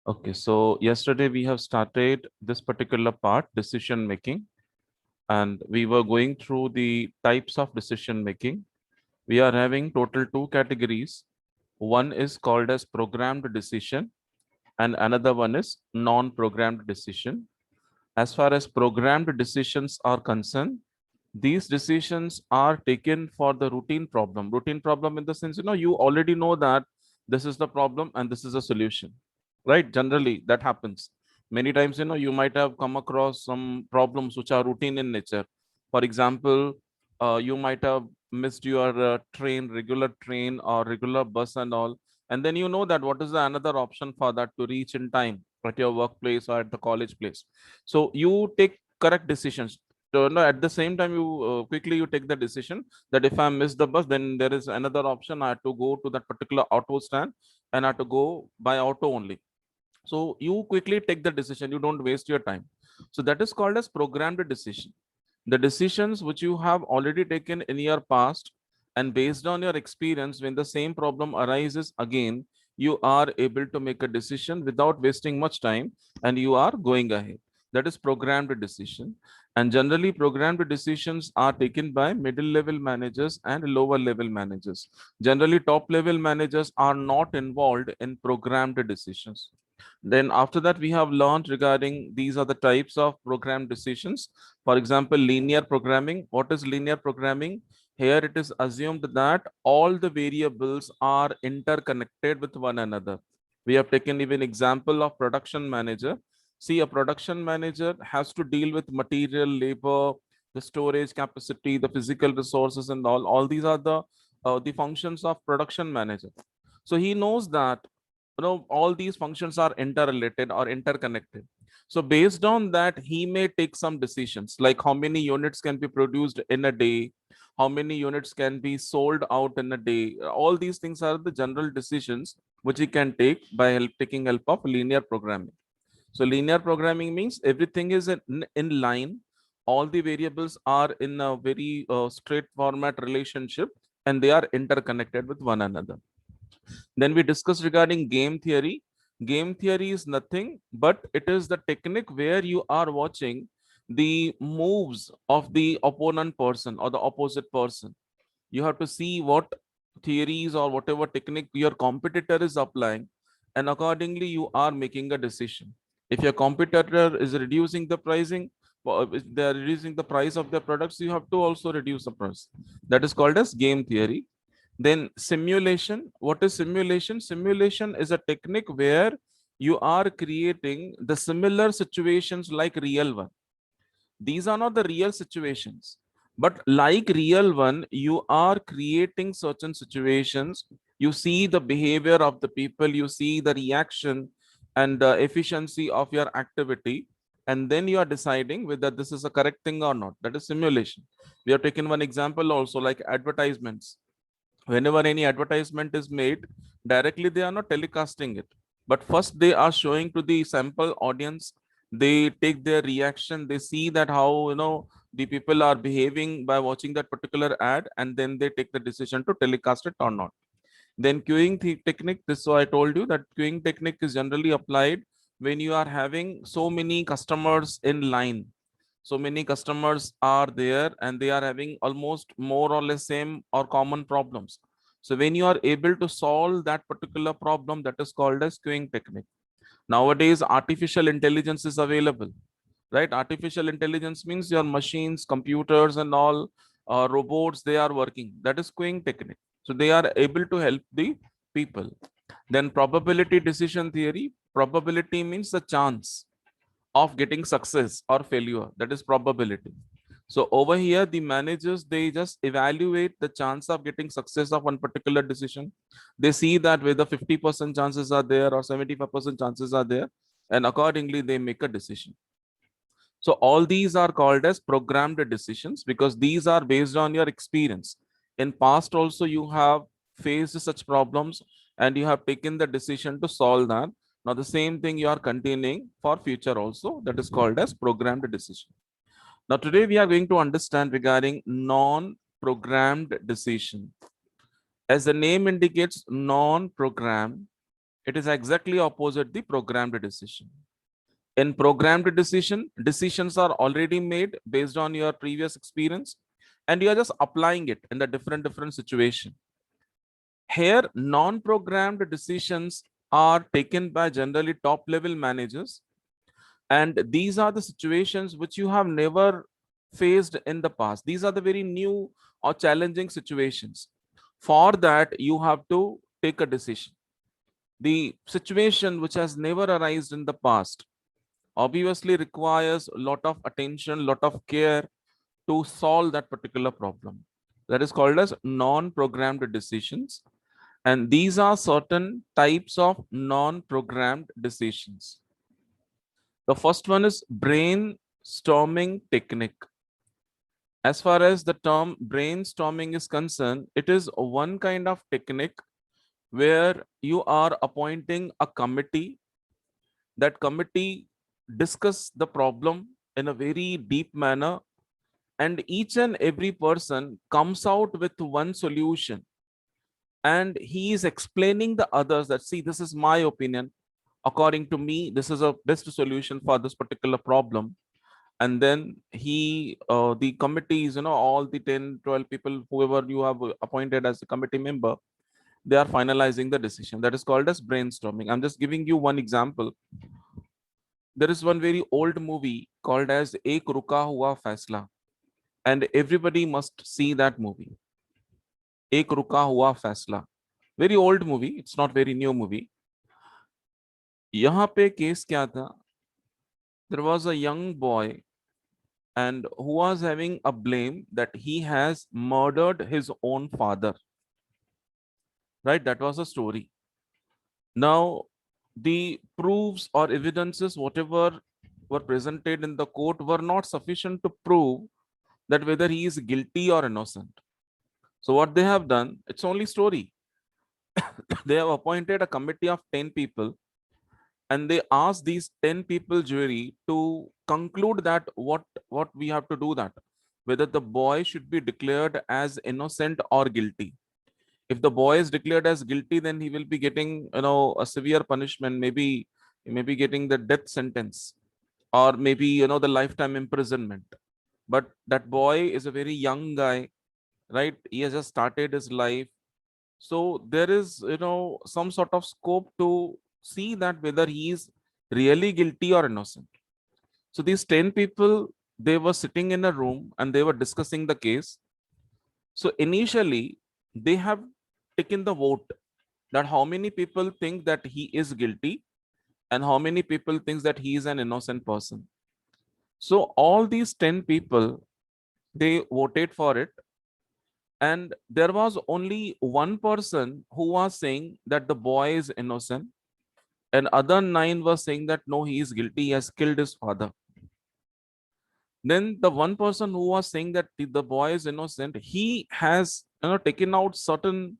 Okay, so yesterday we have started this particular part, decision making, and we were going through the types of decision making. We are having total two categories. One is called as programmed decision, and another one is non-programmed decision. As far as programmed decisions are concerned, these decisions are taken for the routine problem. Routine problem in the sense, you already know that this is the problem and this is a solution, right? Generally, that happens. Many times, you might have come across some problems which are routine in nature. For example, you might have missed your regular train or regular bus and all. And then you know that what is the another option for that to reach in time at your workplace or at the college place. So you take correct decisions. So, no, at the same time, you quickly you take the decision that if I miss the bus, then there is another option. I have to go to that particular auto stand and I have to go by auto only. So you quickly take the decision. You don't waste your time. So that is called as programmed decision. The decisions which you have already taken in your past, and based on your experience, when the same problem arises again, you are able to make a decision without wasting much time, and you are going ahead. That is programmed decision. And generally, programmed decisions are taken by middle level managers and lower level managers. Generally, top level managers are not involved in programmed decisions. Then after that, we have learned regarding these are the types of program decisions. For example, linear programming. What is linear programming? Here it is assumed that all the variables are interconnected with one another. We have taken even example of production manager. See, a production manager has to deal with material, labor, the storage capacity, the physical resources, and all. All these are the functions of production manager. So he knows that all these functions are interrelated or interconnected. So based on that, he may take some decisions like how many units can be produced in a day, how many units can be sold out in a day. All these things are the general decisions which he can take by taking help of linear programming. So linear programming means everything is in line. All the variables are in a very straight format relationship, and they are interconnected with one another. Then we discussed regarding game theory. Game theory is nothing but it is the technique where you are watching the moves of the opponent person or the opposite person. You have to see what theories or whatever technique your competitor is applying, and accordingly you are making a decision. If your competitor is reducing the pricing, if they are reducing the price of their products, you have to also reduce the price. That is called as game theory. Then simulation. What is simulation? Simulation is a technique where you are creating the similar situations like real one. These are not the real situations, but like real one, you are creating certain situations. You see the behavior of the people, you see the reaction and the efficiency of your activity, and then you are deciding whether this is a correct thing or not. That is simulation. We have taken one example also, like advertisements. Whenever any advertisement is made, directly they are not telecasting it, but first they are showing to the sample audience. They take their reaction, they see that how the people are behaving by watching that particular ad, and then they take the decision to telecast it or not. Then queuing technique, this, so I told you that queuing technique is generally applied when you are having so many customers in line. So many customers are there and they are having almost more or less same or common problems. So when you are able to solve that particular problem, that is called as queuing technique. Nowadays artificial intelligence is available, right? Artificial intelligence means your machines, computers and all, robots, they are working. That is queuing technique. So they are able to help the people. Then probability decision theory. Probability means the chance of getting success or failure. That is probability. So over here, the managers, they just evaluate the chance of getting success of one particular decision. They see that whether 50% chances are there or 75% chances are there, and accordingly they make a decision. So all these are called as programmed decisions because these are based on your experience. In past also you have faced such problems and you have taken the decision to solve that. Now the same thing you are continuing for future also. That is called as programmed decision. Now today we are going to understand regarding non-programmed decision. As the name indicates, non-programmed, It is exactly opposite the programmed decision. In programmed decision, decisions are already made based on your previous experience, and you are just applying it in the different situation. Here, non-programmed decisions are taken by generally top level managers, and these are the situations which you have never faced in the past. These are the very new or challenging situations. For that, you have to take a decision. The situation which has never arisen in the past obviously requires a lot of attention, lot of care to solve that particular problem. That is called as non-programmed decisions. And these are certain types of non-programmed decisions. The first one is brainstorming technique. As far as the term brainstorming is concerned, it is one kind of technique where you are appointing a committee. That committee discuss the problem in a very deep manner, and each and every person comes out with one solution, and he is explaining the others that, see, this is my opinion, according to me this is a best solution for this particular problem. And then the committees, all the 10, 12 people, whoever you have appointed as a committee member, they are finalizing the decision. That is called as brainstorming. I'm just giving you one example. There is one very old movie called as Ek Ruka Hua Faisla, and everybody must see that movie. Ek Ruka Hua Faisla. Very old movie, it's not very new movie. यहाँ पे case क्या था? There was a young boy and who was having a blame that he has murdered his own father. Right? That was a story. Now, the proofs or evidences, whatever were presented in the court, were not sufficient to prove that whether he is guilty or innocent. So what they have done, it's only story. They have appointed a committee of 10 people, and they asked these 10 people jury to conclude that what we have to do, that whether the boy should be declared as innocent or guilty. If the boy is declared as guilty, then he will be getting a severe punishment. Maybe he may be getting the death sentence, or maybe the lifetime imprisonment. But that boy is a very young guy, right? He has just started his life. So there is some sort of scope to see that whether he is really guilty or innocent. So these 10 people, they were sitting in a room and they were discussing the case. So initially they have taken the vote that how many people think that he is guilty and how many people think that he is an innocent person. So all these 10 people, they voted for it, and there was only one person who was saying that the boy is innocent, and other 9 were saying that no, he is guilty, he has killed his father. Then the one person who was saying that the boy is innocent, he has taken out certain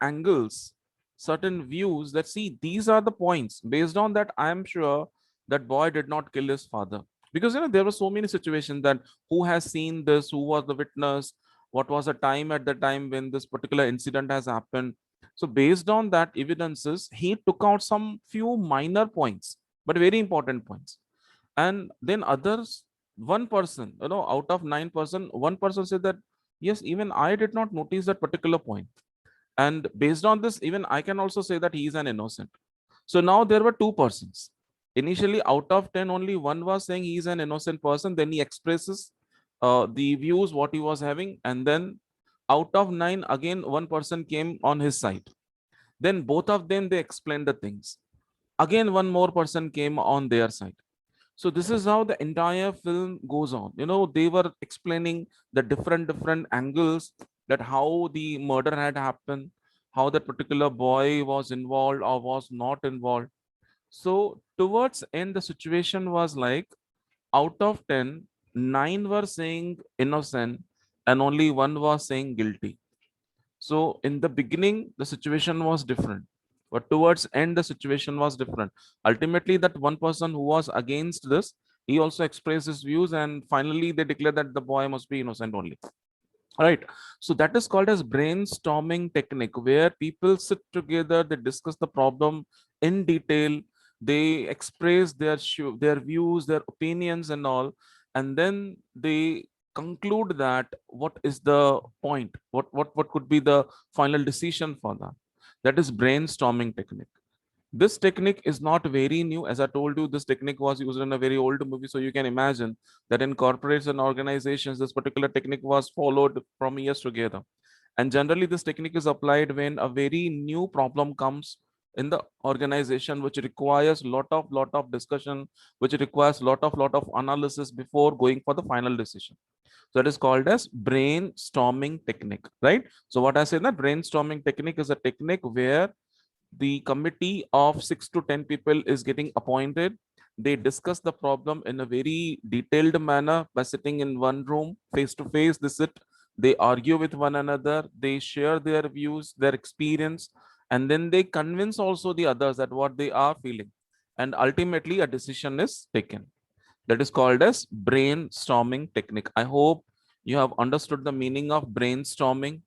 angles, certain views, that see, these are the points. Based on that, I am sure that boy did not kill his father, because there were so many situations that who has seen this, who was the witness, what was the time at the time when this particular incident has happened. So based on that evidences, he took out some few minor points, but very important points. And then others, one person, out of 9 person, one person said that yes, even I did not notice that particular point, and based on this, even I can also say that he is an innocent. So now there were 2 persons. Initially, out of 10, only one was saying he is an innocent person. Then he expresses the views what he was having, and then out of 9, again one person came on his side. Then both of them, they explained the things. Again, one more person came on their side. So this is how the entire film goes on. They were explaining the different angles, that how the murder had happened, how that particular boy was involved or was not involved. So towards end, the situation was like, out of 10, 9 were saying innocent and only one was saying guilty. So in the beginning, the situation was different, but towards end, the situation was different. Ultimately, that one person who was against this, he also expressed his views, and finally they declared that the boy must be innocent only. Right. So that is called as brainstorming technique, where people sit together, they discuss the problem in detail, they express their views, their opinions, and all, and then they conclude that what is the point, what could be the final decision for that. That is brainstorming technique. This technique is not very new. As I told you, this technique was used in a very old movie. So you can imagine that in corporates and organizations, this particular technique was followed from years together. And generally, this technique is applied when a very new problem comes in the organization, which requires lot of discussion, which requires lot of analysis before going for the final decision. So that is called as brainstorming technique, right? So what I say, that brainstorming technique is a technique where the committee of 6 to 10 people is getting appointed. They discuss the problem in a very detailed manner by sitting in one room face to face. They sit, they argue with one another, they share their views, their experience, and then they convince also the others that what they are feeling, and ultimately a decision is taken. That is called as brainstorming technique. I hope you have understood the meaning of brainstorming.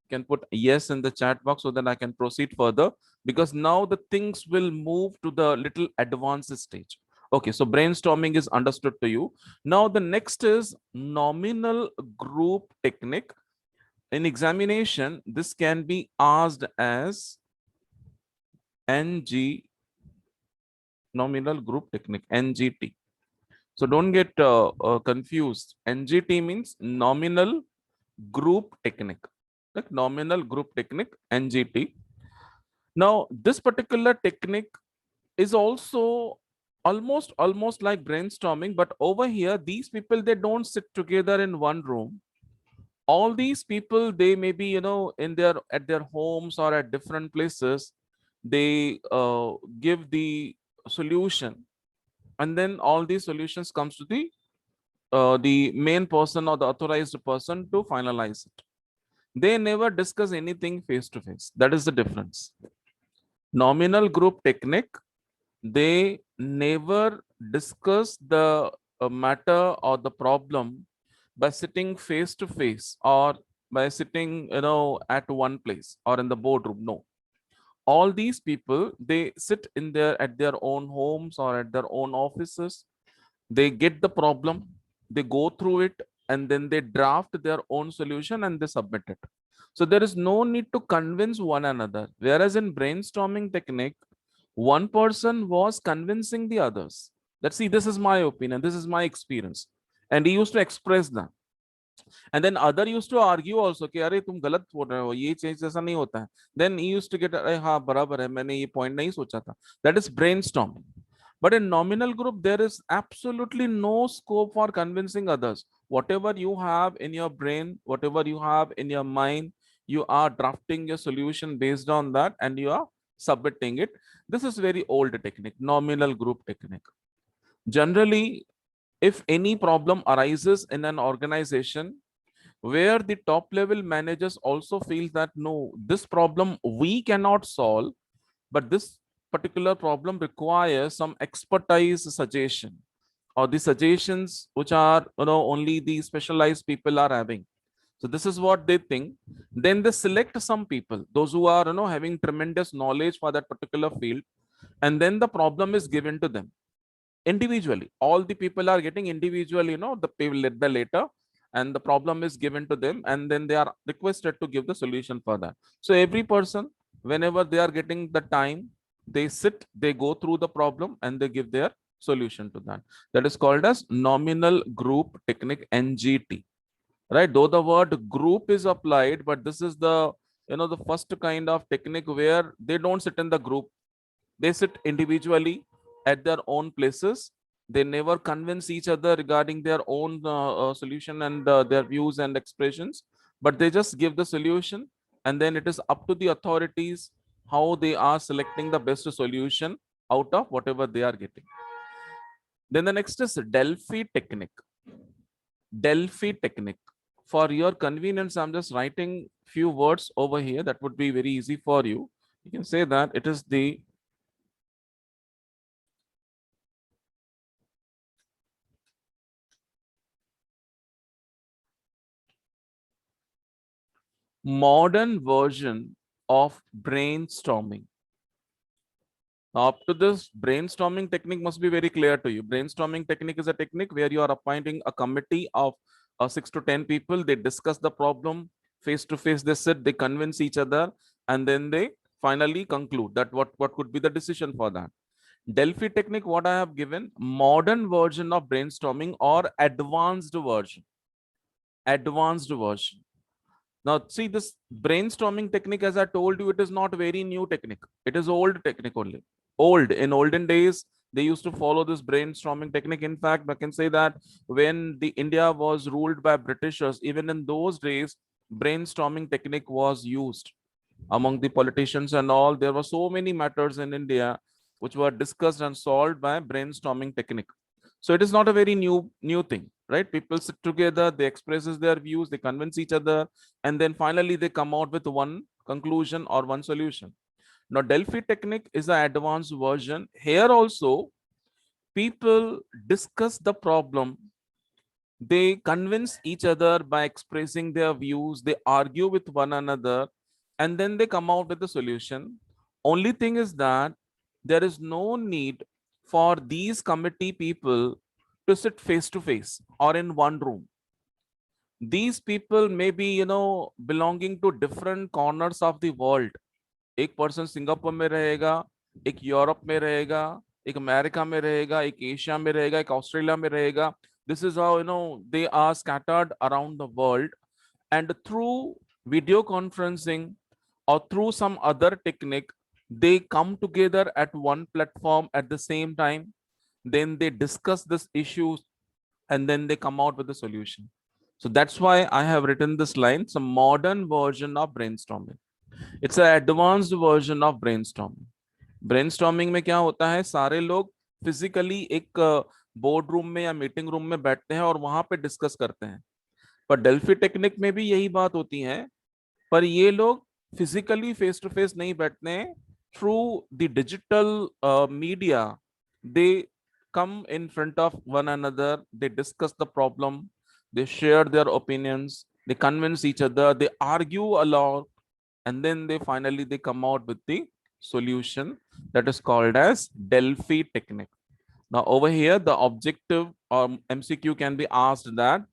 Can put yes in the chat box so that I can proceed further, because now the things will move to the little advanced stage. Okay, so brainstorming is understood to you. Now the next is nominal group technique. In examination, this can be asked as NG, nominal group technique, NGT. So don't get confused. NGT means nominal group technique, like nominal group technique, NGT. Now, this particular technique is also almost like brainstorming, but over here, these people, they don't sit together in one room. All these people, they may be, in their at their homes or at different places. They give the solution, and then all these solutions comes to the main person or the authorized person to finalize it. They never discuss anything face to face. That is the difference. Nominal group technique, they never discuss the matter or the problem by sitting face to face or by sitting at one place or in the boardroom. No, all these people, they sit in their at their own homes or at their own offices. They get the problem, they go through it, and then they draft their own solution and they submit it. So there is no need to convince one another, whereas in brainstorming technique, one person was convincing the others that, see, this is my opinion, this is my experience, and he used to express that. And then other used to argue also कि अरे तुम गलत बोल रहे हो, ये चीज ऐसा नहीं होता है. Then he used to get, अरे हाँ बराबर है, मैंने ये point नहीं सोचा था. That is brainstorming. But in nominal group, there is absolutely no scope for convincing others. Whatever you have in your brain, whatever you have in your mind, you are drafting your solution based on that and you are submitting it. This is very old technique, nominal group technique. Generally, if any problem arises in an organization where the top level managers also feel that no, this problem we cannot solve, but this particular problem requires some expertise suggestion, or the suggestions which are only the specialized people are having. So this is what they think. Then they select some people, those who are having tremendous knowledge for that particular field, and then the problem is given to them individually. All the people are getting individually, the people led by later, and the problem is given to them, and then they are requested to give the solution for that. So every person, whenever they are getting the time, they sit, they go through the problem, and they give their solution to that. That is called as nominal group technique, NGT. Right? Though the word group is applied, but this is the first kind of technique where they don't sit in the group. They sit individually at their own places. They never convince each other regarding their own solution and their views and expressions, but they just give the solution, and then it is up to the authorities how they are selecting the best solution out of whatever they are getting. Then the next is Delphi technique. Delphi technique. For your convenience, I'm just writing few words over here that would be very easy for you. You can say that it is the modern version of brainstorming. Now, up to this, brainstorming technique must be very clear to you. Brainstorming technique is a technique where you are appointing a committee of 6 to 10 people. They discuss the problem face to face. They sit, they convince each other, and then they finally conclude that what could be the decision for that. Delphi technique, what I have given, modern version of brainstorming or advanced version. Advanced version. Now, see this brainstorming technique, as I told you, it is not very new technique. It is old technique only. Old. In olden days, they used to follow this brainstorming technique. In fact, I can say that when the India was ruled by Britishers, even in those days, brainstorming technique was used among the politicians and all. There were so many matters in India which were discussed and solved by brainstorming technique. So it is not a very new thing, right? People sit together, they expresses their views, they convince each other, and then finally they come out with one conclusion or one solution. Now, Delphi technique is an advanced version. Here also, people discuss the problem. They convince each other by expressing their views. They argue with one another, and then they come out with the solution. Only thing is that there is no need for these committee people to sit face to face or in one room. These people may be, belonging to different corners of the world. एक person Singapore में रहेगा, एक Europe में रहेगा, एक America में रहेगा, एक एशिया में रहेगा, एक ऑस्ट्रेलिया में रहेगा. This is how they are scattered around the world, and through video conferencing or through some other technique, they come together at one platform at the same time. Then they discuss this issues, and then they come out with a solution. So that's why I have written this line. It's a modern version of brainstorming. It's an advanced version of brainstorming. Brainstorming में क्या होता है, सारे लोग physically एक board room में या meeting room में बैठते हैं और वहां पे डिस्कस करते हैं. पर डेल्फी टेक्निक में भी यही बात होती है, पर ये लोग फिजिकली फेस टू फेस नहीं बैठते हैं. Through the digital media they come in front of one another, they discuss the problem, they share their opinions, they convince each other, they argue a lot, and then they come out with the solution that is called as Delphi technique. Now over here, the objective or MCQ can be asked that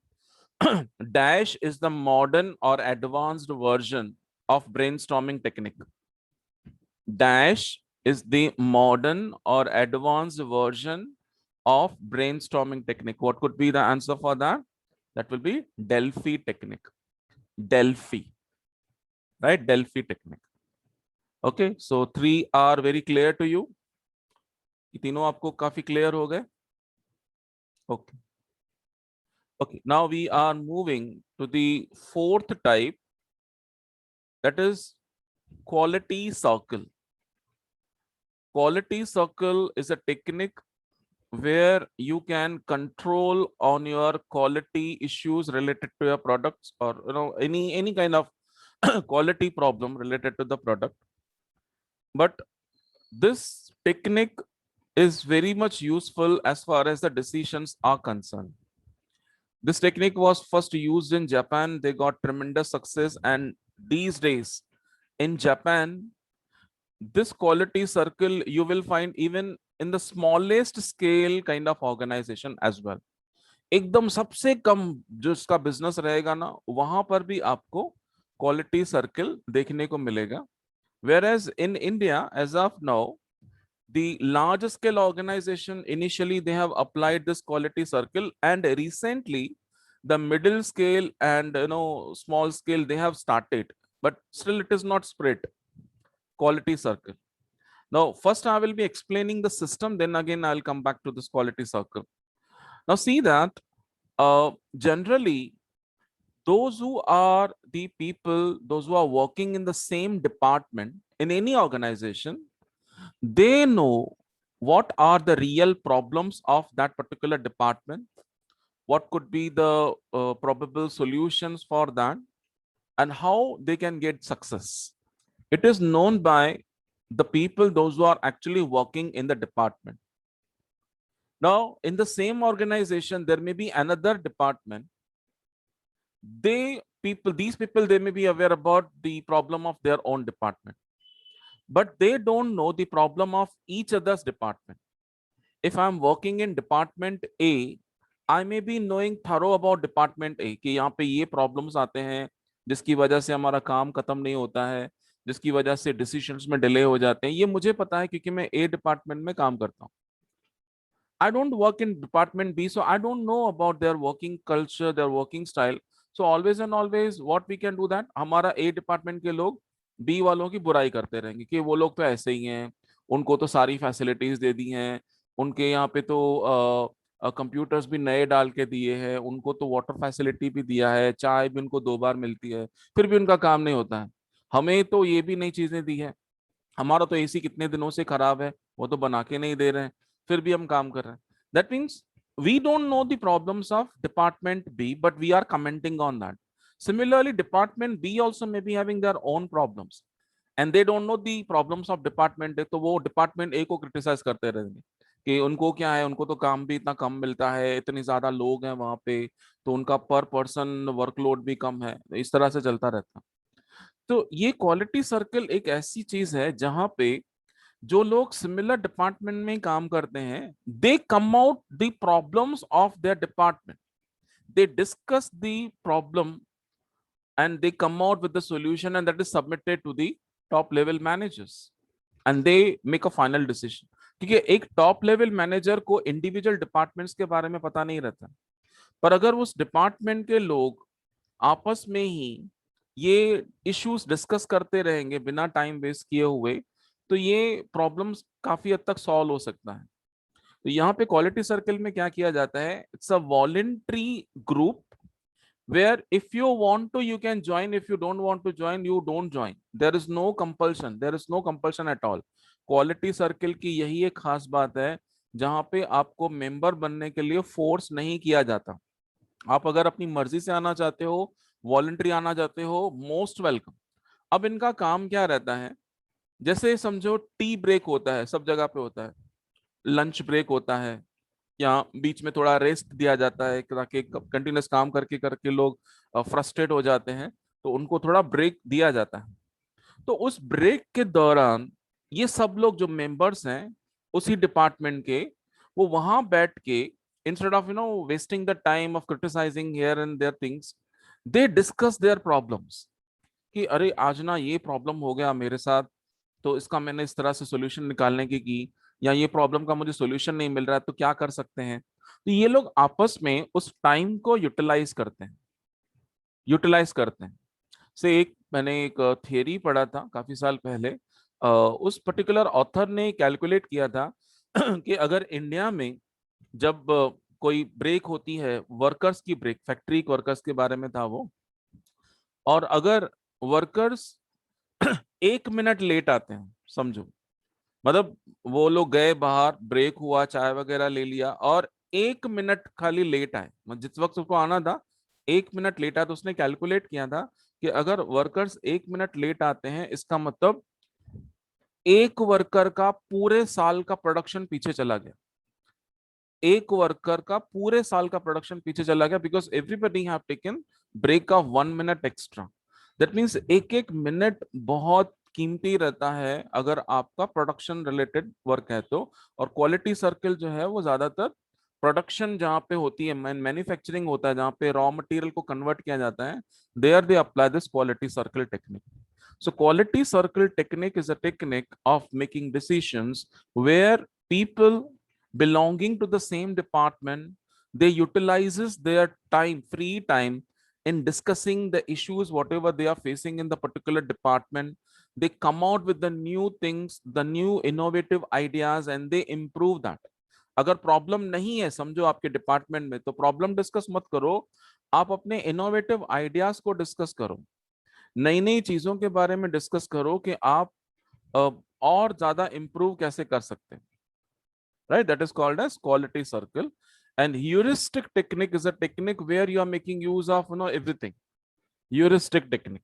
dash is the modern or advanced version of brainstorming technique. Dash is the modern or advanced version of brainstorming technique. What could be the answer for that? That will be Delphi technique. Delphi, right? Delphi technique. Okay, so 3 are very clear to you. ये तीनों आपको काफी clear हो गए. Okay. Okay, now we are moving to the fourth type, that is quality circle. Quality circle is a technique where you can control on your quality issues related to your products, or any kind of quality problem related to the product. But this technique is very much useful as far as the decisions are concerned. This technique was first used in Japan. They got tremendous success, and these days in Japan, this quality circle you will find even in the smallest scale kind of organization as well. एकदम सबसे कम जो इसका business रहेगा ना, वहां पर भी आपको क्वालिटी सर्कल देखने को मिलेगा. Whereas in India, as of now, the large scale organization, initially they have applied this quality circle, and recently the middle scale and small scale they have started, but still it is not spread. Quality circle. Now first I will be explaining the system, then again I'll come back to this quality circle. Now see that generally those who are the people, those who are working in the same department in any organization, they know what are the real problems of that particular department, what could be the probable solutions for that, and how they can get success. It is known by the people, those who are actually working in the department. Now, in the same organization, there may be another department. They people, these people, they may be aware about the problem of their own department, but they don't know the problem of each other's department. If I'm working in department A, I may be knowing thorough about department A कि यहाँ पे ये problems आते हैं जिसकी वजह से हमारा काम खत्म नहीं होता है, जिसकी वजह से decisions में delay हो जाते हैं, ये मुझे पता है क्योंकि मैं A department में काम करता हूँ. I don't work in department B, so I don't know about their working culture, their working style. So always and always, what we can do that, हमारा A department के लोग B वालों की बुराई करते रहेंगे कि वो लोग तो ऐसे ही हैं, उनको तो सारी फैसिलिटीज दे दी हैं, उनके यहाँ पे तो कंप्यूटर्स भी नए डाल के दिए हैं, उनको तो वाटर फैसिलिटी भी दिया है, चाय भी उनको 2 बार मिलती है, फिर भी उनका काम नहीं होता है. हमें तो ये भी नई चीजें दी है, हमारा तो एसी कितने दिनों से खराब है, वो तो बना के नहीं दे रहे हैं, फिर भी हम काम कर रहे हैं. That means we don't know the problems of department B, but we are commenting on that. Similarly, department B also may be having their own problems and they don't know the problems of department A, तो वो department A को criticize करते रहेंगे कि उनको क्या है, उनको तो काम भी इतना कम मिलता है, इतने ज्यादा लोग हैं वहां पे, तो उनका पर पर्सन वर्कलोड भी कम है, इस तरह से चलता रहता. तो ये क्वालिटी सर्कल एक ऐसी चीज है जहां पे जो लोग सिमिलर डिपार्टमेंट में काम करते हैं, they come out the problems of their department, they discuss the problem and they come out with the solution and that is submitted to the top level managers and they make a final decision. क्योंकि एक top level manager को individual departments के बारे में पता नहीं रहता, पर अगर उस डिपार्टमेंट के लोग आपस में ही ये इश्यूज डिस्कस करते रहेंगे बिना टाइम वेस्ट किए हुए, तो ये प्रॉब्लम्स काफी हद तक सॉल्व हो सकता है. तो यहाँ पे क्वालिटी सर्कल में क्या किया जाता है, it's a voluntary group where if you want to you can join, if you don't want to join you don't join, there is no compulsion, there is no compulsion at all. Quality circle की यही एक खास बात है जहां पे आपको member बनने के लिए फोर्स नहीं किया जाता. आप अगर अपनी मर्जी से आना चाहते हो, वॉलंटरी आना चाहते हो, मोस्ट वेलकम. अब इनका काम क्या रहता है, जैसे समझो टी ब्रेक होता है, सब जगह पे होता है, लंच ब्रेक होता है, या बीच में थोड़ा रेस्ट दिया जाता है ताकि कंटिन्यूस काम करके करके लोग फ्रस्ट्रेट हो जाते हैं, तो उनको थोड़ा ब्रेक दिया जाता है. तो उस ब्रेक के दौरान ये सब लोग जो मेंबर्स हैं उसी डिपार्टमेंट के, वो वहां बैठ के instead of wasting the time of criticising here and there things, they discuss their problems कि अरे आज ना ये प्रॉब्लम हो गया मेरे साथ, तो इसका मैंने इस तरह से सॉल्यूशन निकालने की, या ये प्रॉब्लम का मुझे सॉल्यूशन नहीं मिल रहा है तो क्या कर सकते हैं. तो ये लोग आपस में उस टाइम को यूटिलाइज करते हैं. से एक मैंने एक थियरी पढ़ा था काफी साल पहले, उस पर्टिकुलर ऑथर ने कैलकुलेट किया था कि अगर इंडिया में जब कोई ब्रेक होती है, वर्कर्स की ब्रेक, फैक्ट्री वर्कर्स के बारे में था वो, और अगर वर्कर्स 1 मिनट लेट आते हैं, समझो, मतलब वो लोग गए बाहर, ब्रेक हुआ, चाय वगैरह ले लिया, और 1 मिनट खाली लेट आए, मतलब जिस वक्त उसको आना था 1 मिनट लेट आया, तो उसने कैलकुलेट किया था कि अगर वर्कर्स 1 मिनट लेट आते हैं, इसका मतलब एक वर्कर का पूरे साल का प्रोडक्शन पीछे चला गया. एक वर्कर का पूरे साल का प्रोडक्शन पीछे चला गया, because everybody have taken break of 1 minute extra. That means एक एक मिनट बहुत कीमती रहता है अगर आपका प्रोडक्शन रिलेटेड वर्क है तो. और क्वालिटी सर्कल जो है वो ज्यादातर प्रोडक्शन जहाँ पे होती है, मैन्युफैक्चरिंग होता है, जहाँ पे रॉ मटेरियल को कन्वर्ट किया जाता है, there they apply this quality circle technique. So quality circle technique is a technique of making decisions where people belonging to the same department, they utilizes their time, free time, in discussing the issues whatever they are facing in the particular department. They come out with the new things, the new innovative ideas, and they improve that. अगर problem नहीं है समझो आपके department में, तो problem discuss मत करो, आप अपने इनोवेटिव आइडियाज को डिस्कस करो, नई नई चीजों के बारे में डिस्कस करो कि आप और ज्यादा इंप्रूव कैसे कर सकते हैं. Right, that is called as quality circle. And heuristic technique is a technique where you are making use of everything. Heuristic technique,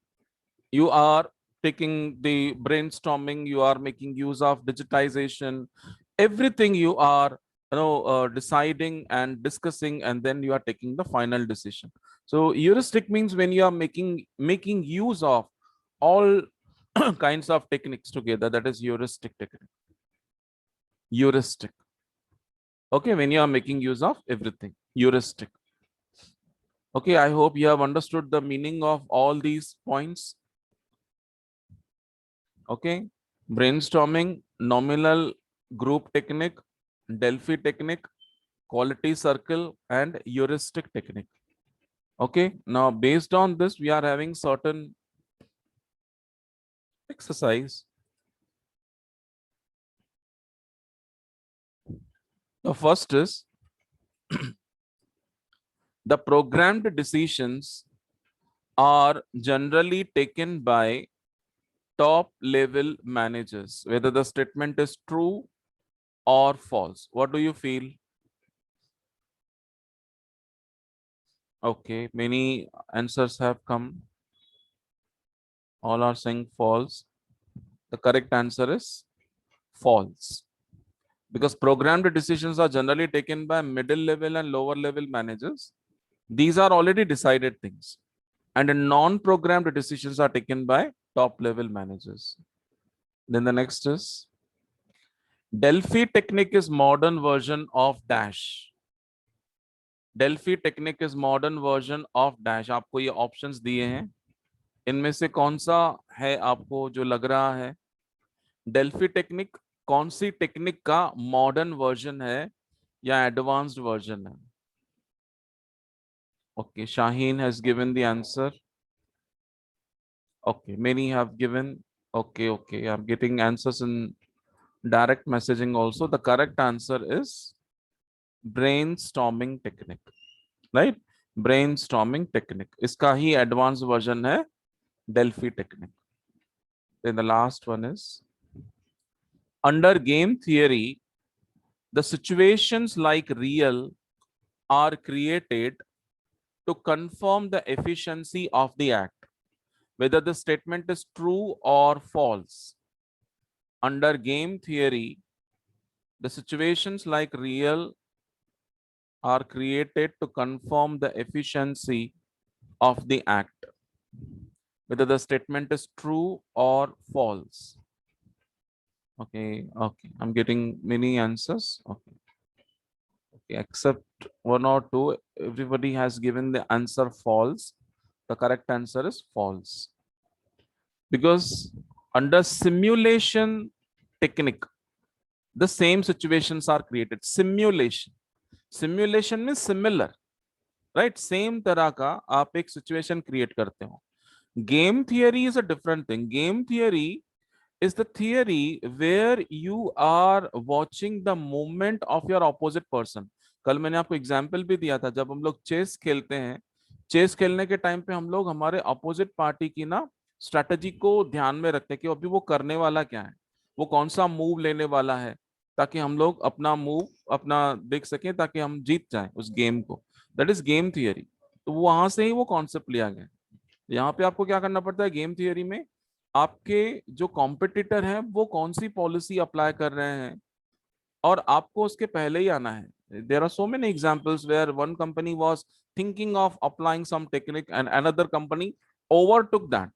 you are taking the brainstorming, you are making use of digitization, everything you are deciding and discussing, and then you are taking the final decision. So heuristic means when you are making use of all kinds of techniques together, that is heuristic technique. Heuristic. Okay, when you are making use of everything, heuristic. Okay, I hope you have understood the meaning of all these points. Okay, brainstorming, nominal group technique, Delphi technique, quality circle, and heuristic technique. Okay, now based on this, we are having certain exercise. The first is the programmed decisions are generally taken by top level managers, whether the statement is true or false. What do you feel? Okay, many answers have come. All are saying false. The correct answer is false. Because programmed decisions are generally taken by middle level and lower level managers. These are already decided things. And non-programmed decisions are taken by top level managers. Then the next is Delphi technique is modern version of dash. Delphi technique is modern version of dash. आपको ये options दिए हैं, इनमें से कौन सा है आपको जो लग रहा है? डेल्फी टेक्निक कौन सी टेक्निक का मॉडर्न वर्जन है या एडवांस्ड वर्जन है? Okay, Shaheen has given the answer. Okay, many have given. Okay, I'm getting answers in direct messaging also. The correct answer is brainstorming technique, right? Brainstorming technique. इसका ही advanced version है Delphi technique. Then the last one is under game theory, the situations like real are created to confirm the efficiency of the act, whether the statement is true or false. Under game theory, the situations like real are created to confirm the efficiency of the act, whether the statement is true or false. Okay, I'm getting many answers. Okay, except one or two, everybody has given the answer false. The correct answer is false. Because under simulation technique, the same situations are created. Simulation means similar, right? Same तरह का आप एक situation create करते हो. Game theory is a different thing. Game theory is the theory where you are watching the movement of your opposite person. कल मैंने आपको example भी दिया था, जब हम लोग चेस खेलते हैं, चेस खेलने के टाइम पे हम लोग हमारे अपोजिट पार्टी की ना स्ट्रैटेजी को ध्यान में रखते हैं कि अभी वो करने वाला क्या है, वो कौन सा मूव लेने वाला है, ताकि हम लोग अपना मूव अपना देख सकें, ताकि हम जीत जाएं उस गेम को. That is game theory. तो वहां से ही वो कॉन्सेप्ट लिया गया. यहाँ पे आपको क्या करना पड़ता है गेम थियरी में, आपके जो कॉम्पिटिटर हैं वो कौन सी पॉलिसी अप्लाई कर रहे हैं और आपको उसके पहले ही आना है. There are so many examples where one company was thinking of applying some technique and another company overtook that.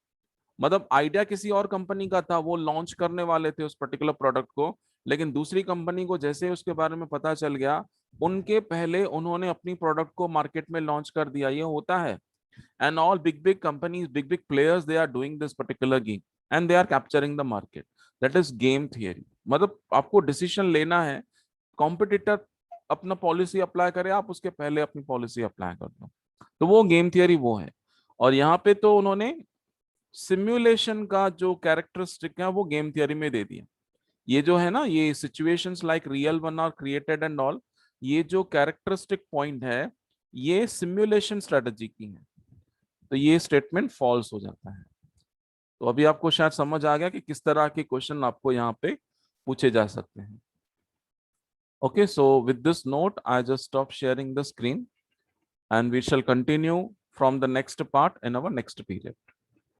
मतलब आइडिया किसी और कंपनी का था, वो लॉन्च करने वाले थे उस पर्टिकुलर प्रोडक्ट को, लेकिन दूसरी कंपनी को जैसे ही उसके बारे में पता चल गया, उनके पहले उन्होंने अपनी प्रोडक्ट को मार्केट में लॉन्च कर दिया. ये होता है. And all big companies, big players, they are doing this particular game and they are capturing the market. That is game theory. मतलब आपको डिसीजन लेना है, कॉम्पिटिटर अपना पॉलिसी अप्लाई करे, आप उसके पहले अपनी पॉलिसी अप्लाई कर दो, तो वो गेम थियरी वो है. और यहाँ पे तो उन्होंने सिमुलेशन का जो कैरेक्टरिस्टिक है वो गेम थियरी में दे दिया. ये जो है ना, ये situations like real one are created and all, ये जो कैरेक्टरिस्टिक पॉइंट है ये सिमुलेशन स्ट्रेटजी की है. तो ये स्टेटमेंट फॉल्स हो जाता है. तो अभी आपको शायद समझ आ गया कि किस तरह के क्वेश्चन आपको यहाँ पे पूछे जा सकते हैं. Okay, so with this note, I just stop sharing the screen and we shall continue from the next part in our next period.